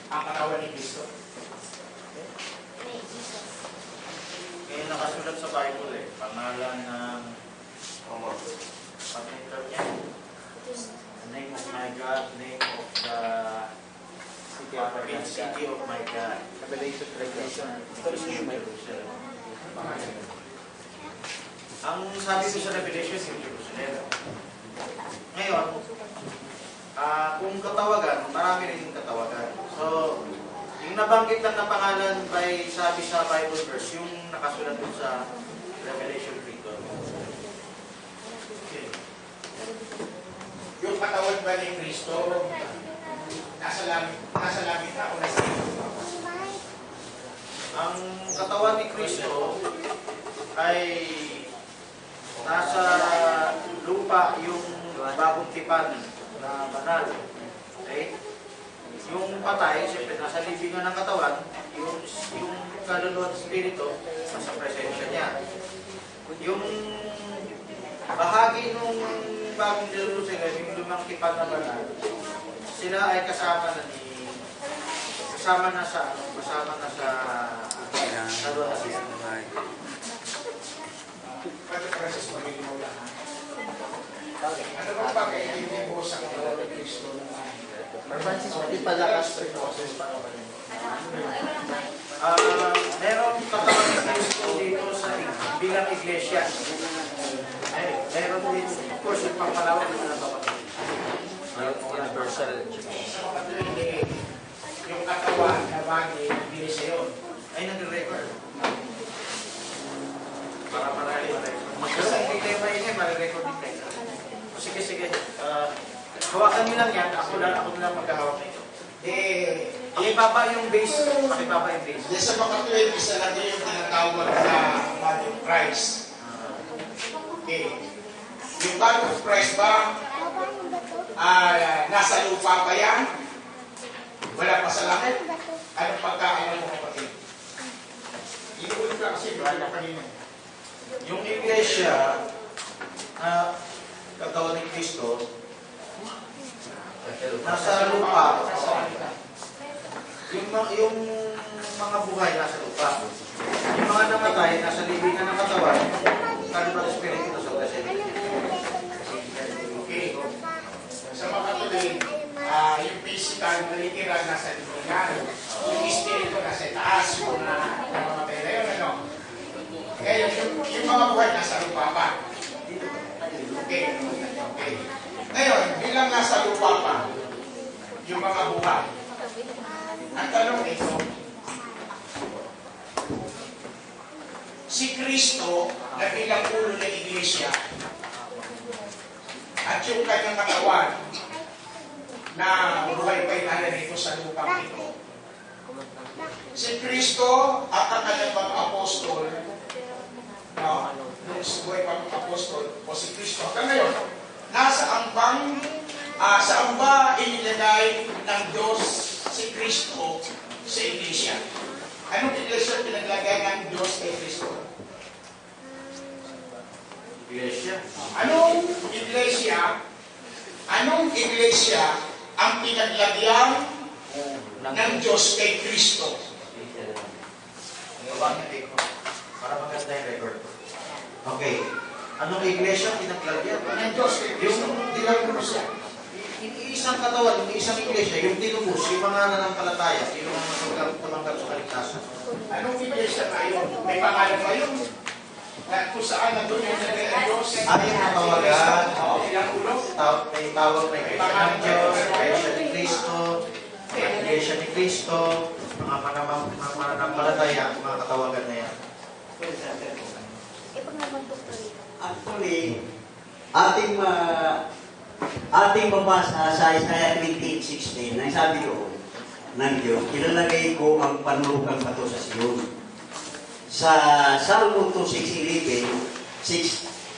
ang katawan ni Kristo? Ngayon nakasulat sa Bible pangalan ng pag-enter niya. Name of my God, name of the city of my God. Revelation. Ang sabi ko sa Revelation, yung Jerusalem. Ngayon, kung katawagan, marami rin yung katawagan. So, yung nabanggit lang na pangalan by sabi sa Bible verse, yung nakasulat dun sa Revelation 3. Okay. Yung katawan ba ni Kristo, nasa langit na o nasa lupa? Ang katawan ni Kristo ay nasa lupa, yung bagong tipan na banal. Okay? Yung patay, siyempre nasa libingan ng katawan, yung kaluluwa at spirito, nasa presensya niya. Yung bahagi nung bagong Jerusalem, yung lumang tipan na banal, sila ay kasama na sa luwa na siya. Pati Francis, pamilinaw lang ha. Ano ba pagkaintindi mo sa katawan ni Kristo ng Francis, pati palakas rin ako sa merong katawan ni Kristo dito sa bilang iglesia. Meron din, of course, yung pangpalawag na napapatid. Universal. yung katawan na bagay, hindi siya yun. Ay, nag-record. Para ma-record. Kasi hindi kayo maingay, ma-record din kayo. Sige. Hawakan nyo lang yan. Ako na lang maghahawak nito. Pakibaba yung base. Yes, sa makatuwid, isa lang yung tinatawag sa body of Christ. Okay. Yung body of Christ ba, nasa lupa pa yan? Wala pa sa langit? Anong pagkaalam mo, kapatid? Inuulit ka kasi wala kanina. Yung iglesia na katawan ni Kristo, nasa lupa. Yung mga buhay nasa lupa. Yung mga namatay, nasa libingan ng katawan, kaluluwa at espiritu sa presensya. Okay. Sa makatuloy, yung physical na literal nasa libingan, yung espiritu nasa taas, yung namamatay na yun, ano? Kaya yung mga buhay nasa lupa pa. Okay. Ngayon, bilang nasa lupa pa, yung mga buhay, ang tanong ito, si Kristo na bilang ulo ng iglesia at yung kanyang katawan na buhay pa inala nito sa lupang ito. Si Kristo at ang kanyang mga apostol, nung buhay pa mga apostol, o si Kristo hanggang ngayon, nasa ambang, saan ba inilagay ng Diyos si Kristo sa iglesia? Anong iglesia pinaglagay ng Diyos kay Kristo? Iglesia. Anong iglesia ang pinaglagyan ng Diyos kay Kristo? Para maganda yung record ko. Okay. Anong iglesia pinaglagyan? Ng Diyos kay Kristo. Yung tinubos siya. Isang katawan, yung isang iglesia, yung tinubos, yung mga nanampalataya, yung mga tumanggap sa kaligtasan. Anong iglesia na yun? May pangalan ba yun? Kung saan na doon yung nagay ang Diyos? Yung katawagan, Ilang ulo? may tawag na iglesia ng Diyos, iglesia ni Kristo, iglesia ni Kristo, mga mananampalataya, mga katawagan na yan. Actually, ating mabasa sa Isaiah 28:16, ang sabi doon ng Diyos, ilalagay ko ang panulukang bato sa Sion. Sa Salmo 2:6-11,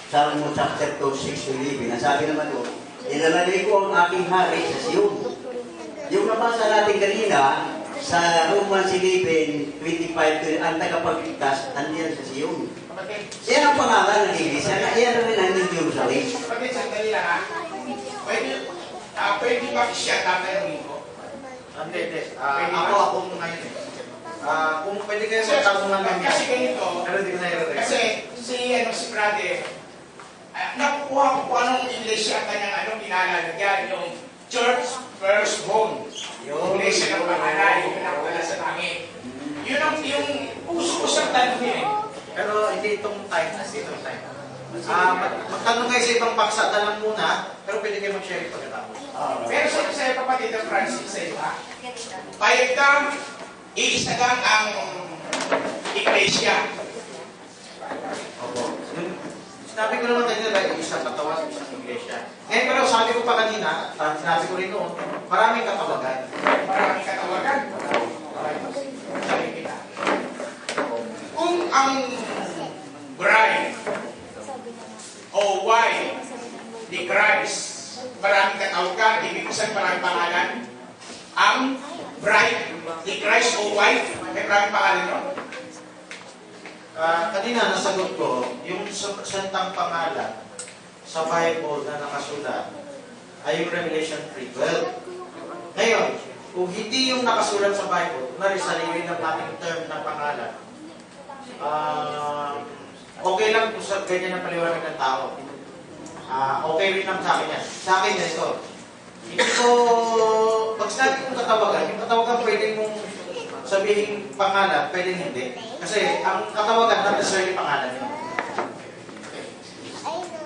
Salmo chapter 2:6-11, ang sabi naman doon, ilalagay ko ang aking hari sa Sion. Yung nabasa natin kanina, sa Romans 11:25, ang tagapagligtas, nandiyan sa Sion. Yan ang pangalan ng iglesia, na iyan rin ang New Jerusalem. Kapatid, sandali lang ha. Pwede ba siya tatanungin ko? Hindi. Ako ngayon eh. Kung pwede kayo magtanong lang kami. Kasi ganito, Pero hindi ko na-record. kasi si brother, nakukuha ko kung anong iglesia ang kanyang pinalalagyan, yung Church First Home. Yung iglesia ng pangalan, yung pinakawala sa langit. Yun ang yung uso ko siyang tanongin. Pero hindi itong time. Magtanong kayo sa ibang paksa na lang muna, pero pwede kayo mag-share pagkatapos. Pero sa kapatid ng Francis sa iba, payag kang iisagang ang iglesia. Opo. Sinabi ko naman kanina ba, isang katawan, isang iglesia. Ngayon pero sabi ko pa kanina, sinabi ko rin noon, maraming katawagan. Maraming katawagan. Sabi kita. Kung ang bride o wife ni Christ, maraming katawagan, ibig sabihin maraming pangalan. Ang bride ni Christ o wife, may maraming pangalan nun. Kanina nasagot ko, yung sentang pangalan sa Bible na nakasulat ay yung Revelation 3:12. Ngayon, kung hindi yung nakasulat sa Bible, kunwari sarili ng ating term ng pangalan, okay lang kung sa ganyan ang paliwanag ng tao. Okay rin lang sa akin yan. Sa akin ganito. Hindi ko, pag sinabi kong katawagan, yung katawagan pwede mong sabihin pangalan, pwede hindi. Kasi ang katawagan, not necessarily pangalan yun.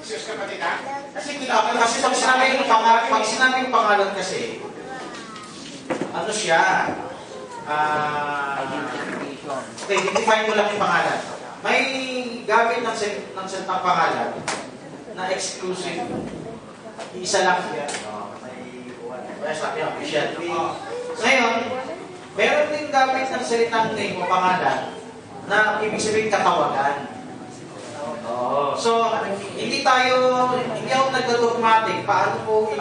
Sus kapatid ha? Kasi Kasi pag sinabing pangalan kasi, ano siya? Okay, define mo lang yung pangalan. May gamit ng sentang pangalan na exclusive. Isa lang siya. May sabi niya, official. Ngayon, meron din gamit ng salitang name o pangalan na ibig sabihin katawagan. So, hindi ako nagdodogmatic paano po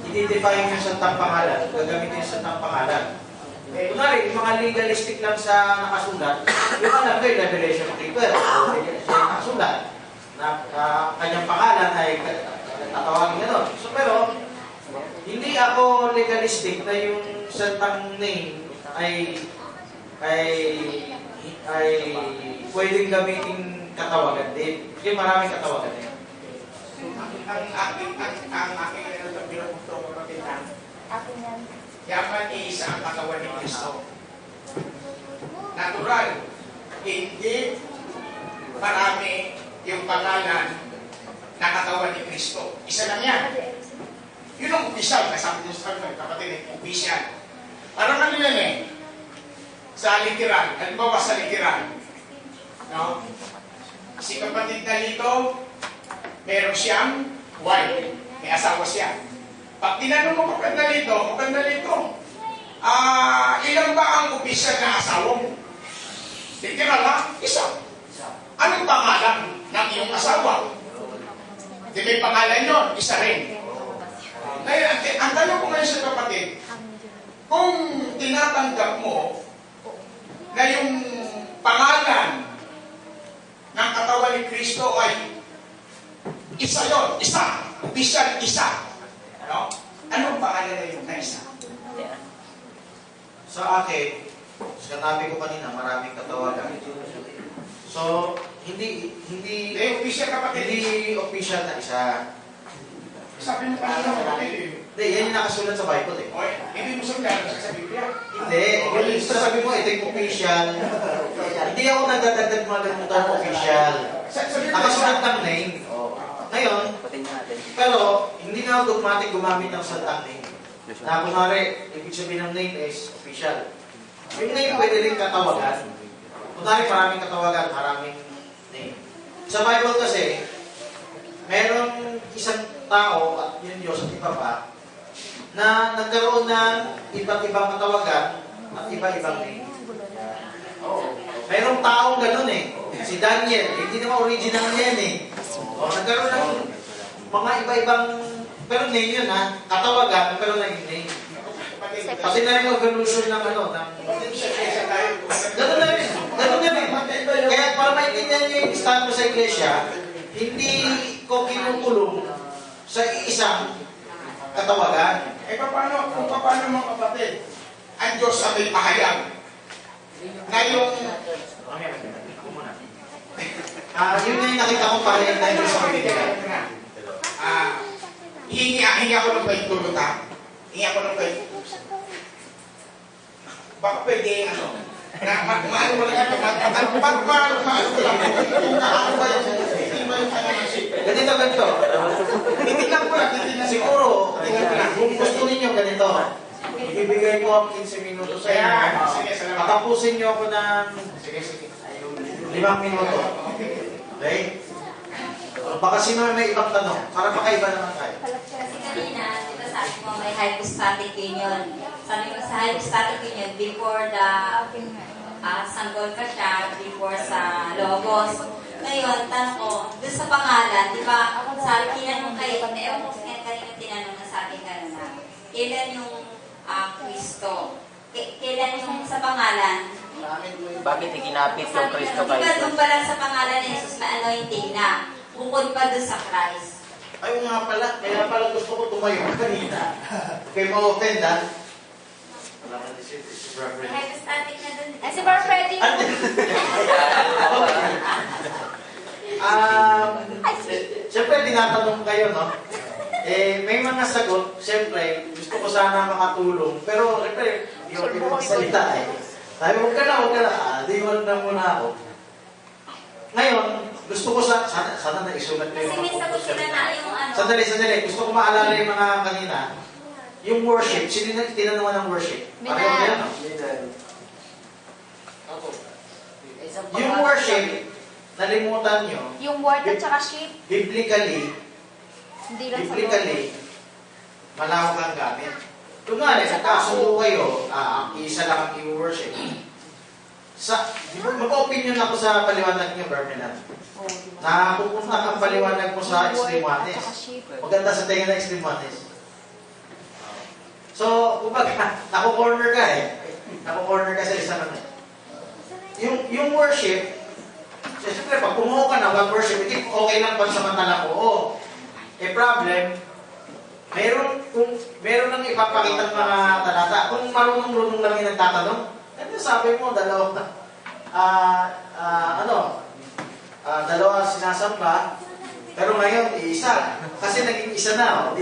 i-define yung santang pangalan, gagamitin yung santang pangalan. Kunwari, yung mga legalistic lang sa nakasulat, yung alam ko yung Revelation 3:12, siya nakasulat, na kanyang pangalan ay tatawagin gano'n. So, pero, hindi ako legalistic na yung santang name ay pwedeng gamitin katawagan din. Kasi maraming katawagan din. ang aking binubukto ko kapatid ha? Yaman iisa ang katawan ni Kristo. Natural. Hindi marami yung pangalan na katawan ni Kristo. Isa lang yan. Yun ang opisyal. Kasabi din sa kapatid, opisyal. Parang ano yan eh. Sa literal. Halimbawa sa literal. No? Si kapatid na dito, meron siyang wife. May asawa siya. Pag tinanong mo kapatid na dito, ilan ba ang opisyal na asawa mo? Literal ha? Isa. Anong pangalan ng iyong asawa? Di may pangalan yun, isa rin. Ngayon, ang tanong ko ngayon sa kapatid, kung tinatanggap mo na yung pangalan ng katawan ni Kristo ay isa yon, isa, opisyal, isa. Ano? Anong pangalan na yung na isa? Sa akin, sinabi ko kanina, maraming katawagan. So, hindi Opisyal kapatid. hindi official na isa. Sabi mo pa na kapatid. Hindi, yan yung nakasulat sa Bible eh. Okay, hindi mo sabihin sa Biblia. Hindi, yung sabi mo, ito yung official. Hindi ako nagdadagdag mga ganun term official. Nakasulat ng name. Ngayon, pero hindi na ako dogmatic gumamit ng salitang name. Na kunwari, ibig sabihin ng name is official. Yung name pwede rin katawagan. Kunwari, maraming katawagan, maraming name. Sa Bible kasi, merong isang tao, at yun Diyos at iba pa, na nagkaroon ng iba't ibang katawagan at iba-ibang name. Mayroong taong ganun eh. Si Daniel, hindi naman original niya yan eh. Nagkaroon ng mga iba-ibang, pero name yun ha, katawagan, pero naging name. Pati na yung evolution ng ano, ng... Ganun na rin. Ganun na rin. Kaya para maintindihan niyo yung stand ko sa iglesia, hindi ko kinukulong sa isang katawagan. Kung paano mga kapatid? ang Diyos sa may pahayag. Na yung Ako muna. Yun nga yung nakita ko pahayag na Diyos sa binibigay. hingi ako ng pwede tulot ha. Hingi ako ng pwede. Baka pwede maano mo lang ito. Maano ko lang. Ano ba yung Ganito. titignan ko lang. Siguro, kung gusto ninyo ganito, ibibigay ko ang 15 minuto sa inyo. Sige, salamat. Patapusin niyo ako ng Sige. 5 minuto. Okay? Baka sino may ibang tanong? Para makaiba naman tayo. Kasi kanina, di ba sabi mo may hypostatic union. Sabi mo sa hypostatic union, before the sanggol ka siya, before sa logos. Ngayon, tanong ko, doon sa pangalan, di ba, sabi, tinanong kayo, ewan ko kanina tinanong na sa akin gano'n na, kailan yung Kristo? Kailan yung sa pangalan? Bakit ikinapit yung Kristo Di ba kay doon pa lang sa pangalan ni Jesus na anointing na, bukod pa doon sa Christ? Ayun nga pala, kaya pala gusto ko tumayo kanina. Okay, ma-offend ha? May hypostatic na doon. Si Bar Freddy. Siyempre, tinatanong kayo, no? May mga sagot, siyempre, gusto ko sana makatulong. Pero, siyempre, hindi ako pinagsalita eh. Sabi, huwag ka na. Di wag na muna ako. Ngayon, gusto ko sana naisulat ko Kasi yung may mga sagot sila na yung ano. Sandali. Gusto ko maalala yung mga kanina. Yung worship, sino na tinanungan ng worship? Pareho ba yan, no? Yung worship, nalimutan nyo, Yung word at saka sheep, biblically, hindi lang sa loob. malawak ang gamit. Kung nga rin, nagkasundo kayo, isa lang ang i-worship. Mag-opinion ako sa paliwanag niyo, Birmingham. Na pupunta kang paliwanag mo sa extreme oneness. Maganda sa tingin na extreme oneness. So, kumbaga, naku-corner ka eh. Naku-corner ka sa isang ano. Yung worship, siyempre, pag pumuho ka na, worship, hindi okay lang pansamantala ko. Problem, meron nang ipapakita ng mga talata. Kung marunong-runong lang yung nagtatanong, sabi mo, dalawa sinasamba, pero ngayon, isa. Kasi naging isa na,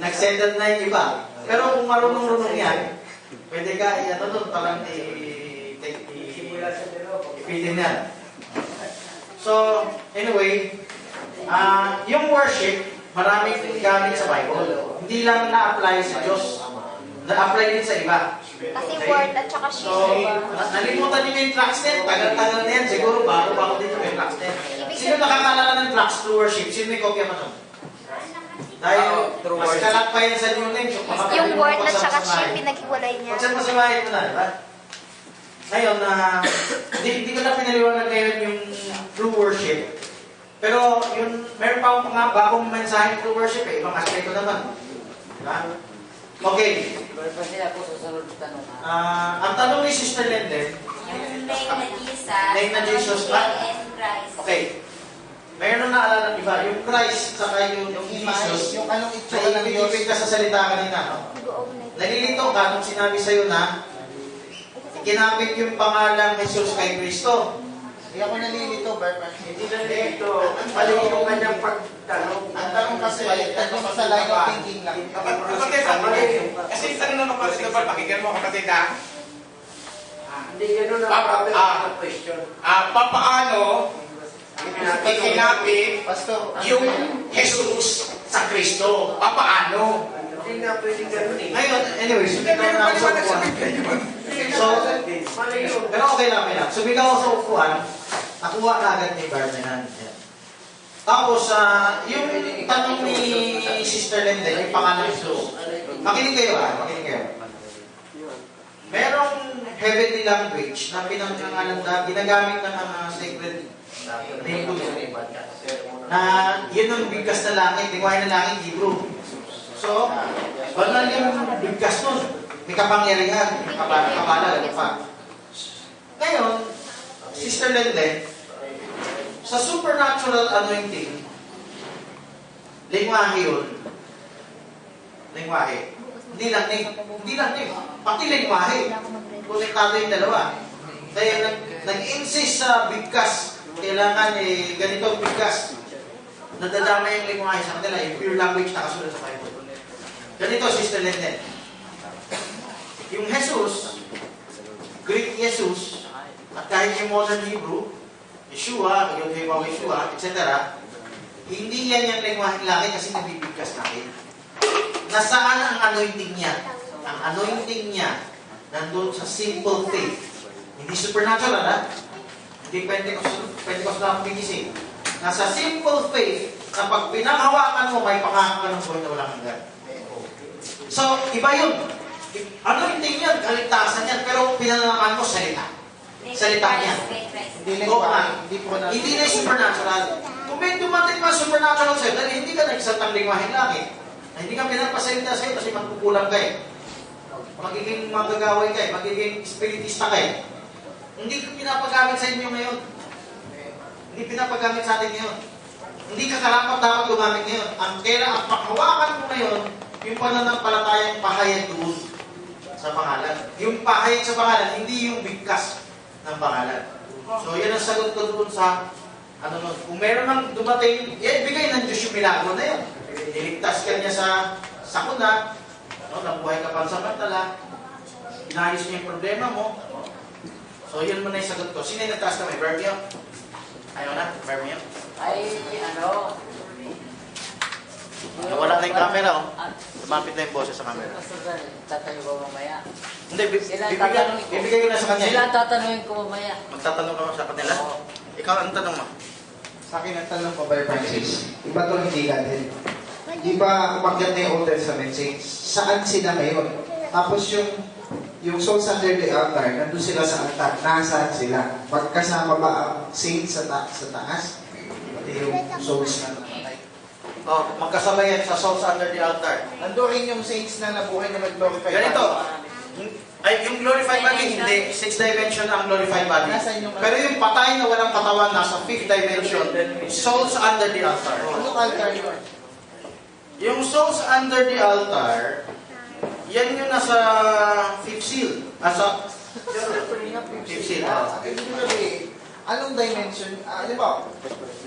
nag-settle na yung iba. Pero kung marunong-runong yan, pwede ka, parang ipitin yan. So, anyway, yung worship, maraming gamit sa Bible. Hindi lang na-apply sa Diyos. Na-apply din sa iba. Kasi word at saka sheep, So, diba? nalimutan niyo yung tracks net. Tagal-tagal na yan. Siguro bago din yung tracks net. Sino nakakalala ng tracks through worship? Sino may kopya pa nun? Dahil, mas kalat pa yan sa New Name. So, Yung word at saka sheep, pinaghiwalay niya. Pagsamahin mo na, di ba? Ngayon, hindi ko na pinaliwanag ngayon yung true worship. Pero, meron pa akong mga bagong mensahe true worship eh. Ibang aspecto naman. Diba? Okay. Ang tanong ni Sister Lenden, Yung name na Jesus, and Christ. okay. Mayroon na alala ng iba. Yung Christ, saka yung Jesus, Yung anong itsura ng Diyos. naibigay ka sa salita kanina, no? Nalilito ka nung sinabi sa'yo na ikinapit yung pangalang Jesus kay Kristo. Hindi ako nalilito, Berman. Hindi nalilito. Mali yung kanyang pagtanong. Ang tanong kasi, nandun sa line of thinking lang. Kapatid, Kasi yung tanong ng kapatid na ba, pakinggan mo kapatid ha? Hindi ganun ang question. Papaano ikinapit Pastor, yung Jesus sa Kristo? Papaano? hindi nga pwedeng ganun eh. ngayon, anyway, sumigaw na ako sa upuan. So, pero okay lang. Sumigaw ako sa upuan, nakuha na agad ni Barmenan. Tapos, yung tanong ni Sister Lenden, yung pangalan ni Jesus. Makinig kayo. Merong heavenly language na pinangangalanda, ginagamit ng mga sacred name na yun ang bigkas na langit, lingwahe na langit, Hebrew. So, banal yung bigkas nun. May kapangyarihan, may kabala, Ngayon, Sister Lenden, sa supernatural anointing, lingwahe yun. Lingwahe. Hindi lang name. Pati lingwahe. Konektado yung dalawa. Kaya nag-insist sa bigkas. Kailangan ganito bigkas. Nadadama yung lingwahe sa kanila. Yung pure language nakasunod sa Bible. Ganito, Sister Lenden. Yung Jesus, Greek Jesus, at kahit yung modern Hebrew, Yeshua, Yeshua, etc., hindi yan yung lingwaheng laki kasi nabibigkas natin. Nasaan ang anointing niya? Ang anointing niya nandun sa simple faith. Hindi supernatural, ha? Hindi Pentecostal ang bigising. Nasa simple faith na pag pinanghawakan mo, may pangako ka ng buhay na walang hanggan. So, iba yun. Anointing yan, kaligtasan yan, pero pinanalaman mo salita. Salita niya. Hindi na supernatural. Kung may dumating pa supernatural sa'yo, dahil hindi ka nagsatang lingwaheng langit, na hindi ka pinapasalita sa'yo kasi magkukulang ka eh. Magiging manggagaway ka eh, magiging spiritista ka eh. Hindi ka pinapagamit sa inyo ngayon. Hindi pinapagamit sa atin ngayon. Hindi ka karapat dapat gumamit ngayon. Ang paghawakan mo ngayon, yung pananampalatayang pahayag doon sa pangalan. Yung pahayag sa pangalan, hindi yung bigkas ng pangalan. So, yan ang sagot ko doon sa kung meron nang dumating, bigay ng Diyos yung milagro na yun. Iligtas ka niya sa sakuna, nabuhay ka pansamantala, inayos niya yung problema mo. So, yun muna yung sagot ko. Sino yung nagtaas kami? Bermio? Ayaw na? Bermio? Wala na yung camera, oh. Lumapit na yung boses sa camera. Tatayo ko mamaya. Hindi, bibigay ko na sa kanya. Sila tatanungin ko mamaya. Magtatanong ka sa kanila? Ikaw ang tanong mo. Sa akin ang tanong ko, Brother Francis, iba to hindi natin. Di ba umakyat na yung Old Testament saints? Saan sila ngayon? Tapos yung souls under the altar, nandun sila sa altar. Nasaan sila? Pagkasama ba ang saints sa taas? Pati yung souls na namatay. Magkasama yan sa souls under the altar. Nandun rin yung saints na nabuhay na nag-glorify. Ganito, yung glorified body, hindi. 6th dimension ang glorified body. Pero yung patay na walang katawan, nasa 5th dimension. Souls under the altar. Anong altar yun? Yung souls under the altar, yan yung nasa 5th seal. Nasa 5th seal. Anong dimension? Ano ba?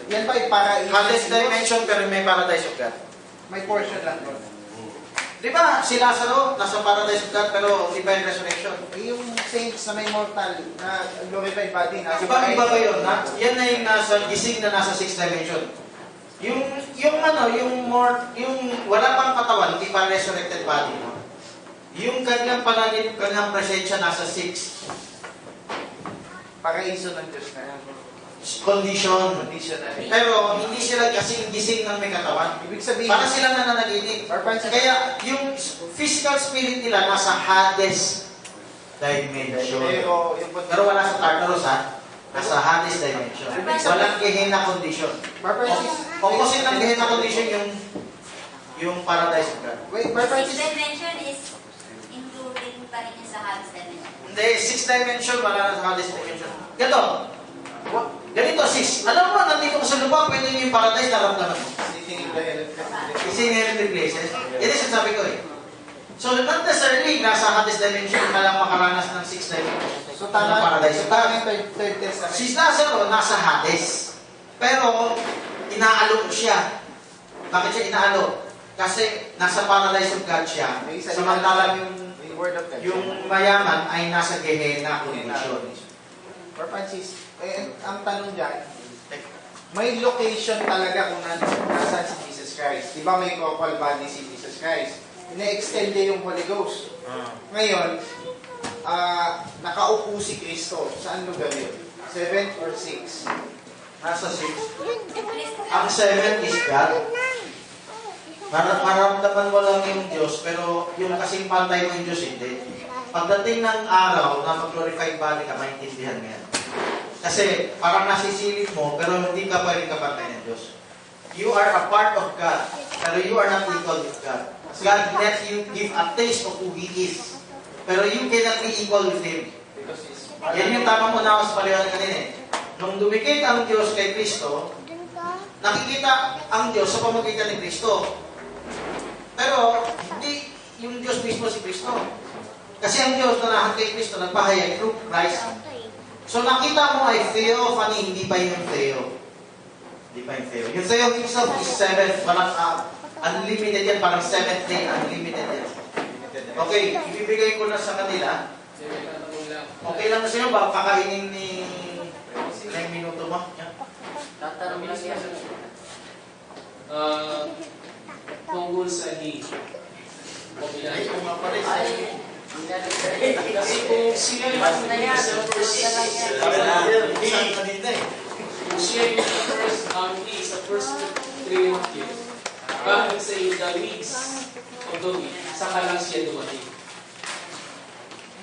Yan ba para Hades dimension, pero may paradise of God. may portion lang doon? Di ba, si Lazaro, nasa paradise of God, pero divine resurrection. Yung saints na may mortal na glorified body na Iba ba yun? Yan na yung nasa gising na nasa 6th dimension. Yung wala pang katawan, hindi pa resurrected body. Yung kanyang presensya nasa 6 paraiso ng Diyos na yan. condition. Condition na rin. Pero hindi sila kasing gising ng may katawan. Ibig sabihin, Para silang nananaginip. Kaya yung physical spirit nila nasa Hades dimension. Pero wala sa Tartarus, ha? Nasa Hades dimension. Walang Gehenna condition. Opposite ng Gehenna condition yung paradise of God. Wait, Sixth dimension is including pa rin yung sa Hades dimension. Hindi, 6th dimension, wala na sa Hades dimension. Ganito, sis. Alam mo, nandito ka sa lupa, pwede yung paradise, naramdaman mo. Kasi inherent places. Yan yung sinasabi ko eh. So, not necessarily, nasa Hades dimension ka lang makaranas ng 6th dimension. So, tama paradise. yung third testament. Si Lazaro, nasa Hades. Pero, inaalo siya. Bakit siya inaalo? Kasi, nasa paradise of God siya. Samantalang yung word of God. yung mayaman ay nasa Gehenna condition. Or Francis, ang tanong dyan, may location talaga kung nasaan si Jesus Christ. Di ba may corporal body si Jesus Christ? Ina-extend niya yung Holy Ghost. Ngayon, nakaupo si Kristo. Saan lugar yun? 7 or 6? Nasa 6. Ang 7 is God. Maramdaman mo lang yung Diyos, pero yung kasing pantay mo yung Diyos, hindi. Pagdating ng araw na mag-glorified body ka, maintindihan mo yan. Kasi parang nasisilip mo, pero hindi ka pa rin kapantay ng Diyos. You are a part of God, pero you are not equal with God. God let you give a taste of who He is, pero you cannot be equal with Him. Yan yung tamang unawa sa paliwanag kanina eh. Nung dumikit ang Diyos kay Kristo, nakikita ang Diyos sa pamagitan ni Kristo. Pero yung Diyos mismo si Kristo. Kasi ang Diyos na lahat kay Kristo, nagpahayag through Christ. So nakita mo ay theophany, hindi pa yung theo. Hindi pa yung theo. Yung theo itself is seventh, parang unlimited yan, parang seventh day, unlimited yan. Okay, ibibigay ko na sa kanila. Okay lang na sa'yo ba? Kakainin ni ilang minuto mo? Yan. Tatanong lang yan. Tungkol sa he. Ay, pumapalis. Kasi kung siya yung Basta yan. sa first, kung siya yung he sa first 3.5 years, bakit sa yung the weeks of the week, saka lang siya dumating?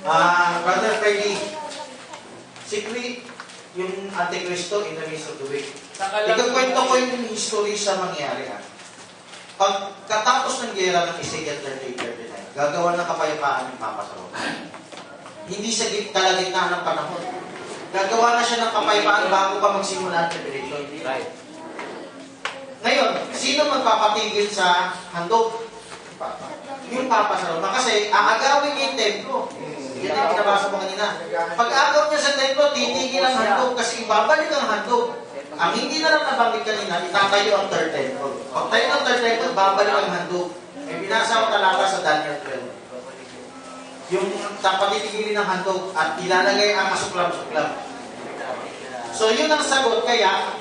Brother Freddy, si yung Antikristo in the midst of the week. Saka lang Ikakwento ko yung history sa mangyari. Pagkatapos ng gera ng Ezekiel 38-39, gagawa ng kapayapaan ng Papa sa Roma. Hindi sa kalagitnaan ng panahon. Gagawa na siya ng kapayapaan bago pa magsimula ang tribulation. Right. Ngayon, sino magpapatigil sa handog? Yung Papa sa Roma. Kasi aagawin niya yung templo. Yan ang pinabasa mo kanina. Pag-agaw niya sa templo, titigil ang handog kasi ibabalik ang handog. Ang hindi na lang nabanggit kanina, itatayo ang third temple. Pag tayo ng third temple, babalik ang handog. May binasa ko talata sa Daniel 12. Yung patitigilin ng handog at ilalagay ang masuklam-suklam. So yun ang sagot. Kaya,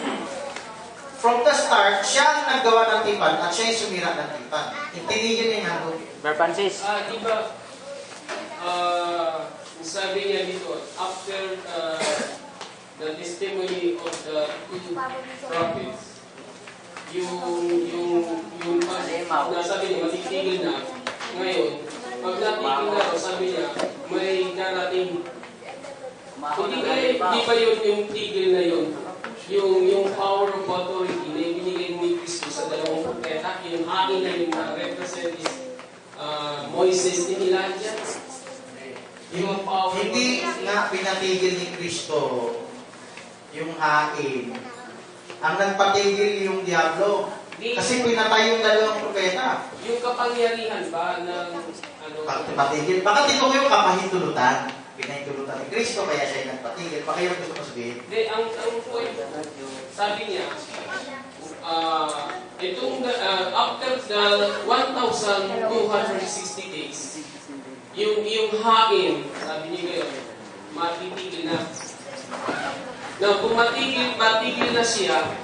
from the start, siya ang naggawa ng tipan at siya yung sumira ng tipan. Tinigil niya yung handog. Brother Francis. Di ba, sabi niya dito, after the testimony of the two prophets, sabi niya, matitigil na. Ngayon, pag natigil na, sabi niya, may darating. Hindi ba yun yung tigil na yun? Yung power of authority na ibinigay ni Kristo sa dalawang propeta, yung akin na yung represent is Moises ni Elijah. Yung power Hindi nga pinatigil ni Kristo yung hain. Ang nagpatigil yung Diablo. Kasi pinatay yung dalawang propeta. yung kapangyarihan ba ng ano? Bakit patigil? Bakit ito yung kapahintulutan? Pinahintulutan ni Kristo, kaya siya yung nagpatigil. Baka yung gusto mo sabihin? Hindi, ang point, sabi niya, after the 1,260 days, yung hain, sabi niya ngayon, matitigil na. Now, kung matigil na siya,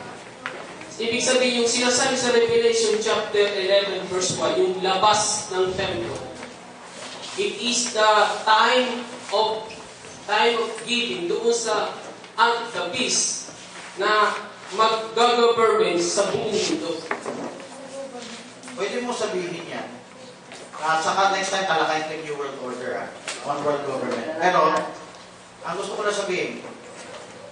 ibig sabihin yung sinasabi sa Revelation chapter 11 verse 1, yung labas ng templo. It is the time of giving doon sa the peace na mag-government sa buong mundo. Pwede mo sabihin yan. Saka next time talakayin ko yung New World Order. One World Government. Pero, ang gusto ko na sabihin,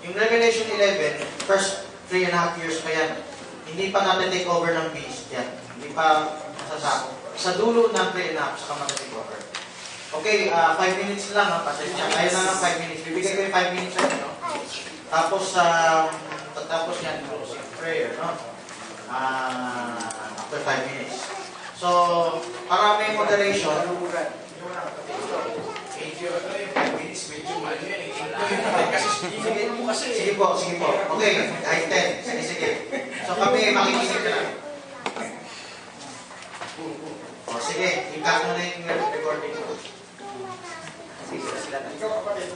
yung Revelation 11, first 3.5 years pa yan, hindi pa natin take over ng beast yan. Hindi pa masasako. Sa dulo ng 3.5, saka mag-take over. Okay, 5 minutes lang, pasensya. Kaya na ng 5 minutes. Bibigay ko yung 5 minutes sa inyo. Tapos, tapos yan, closing prayer, no? After 5 minutes. So, para may moderation, sige po. Okay, ay 10. Sige. So kami makikinig ka lang. O sige, ikat mo na yung recording. Sige, sila na.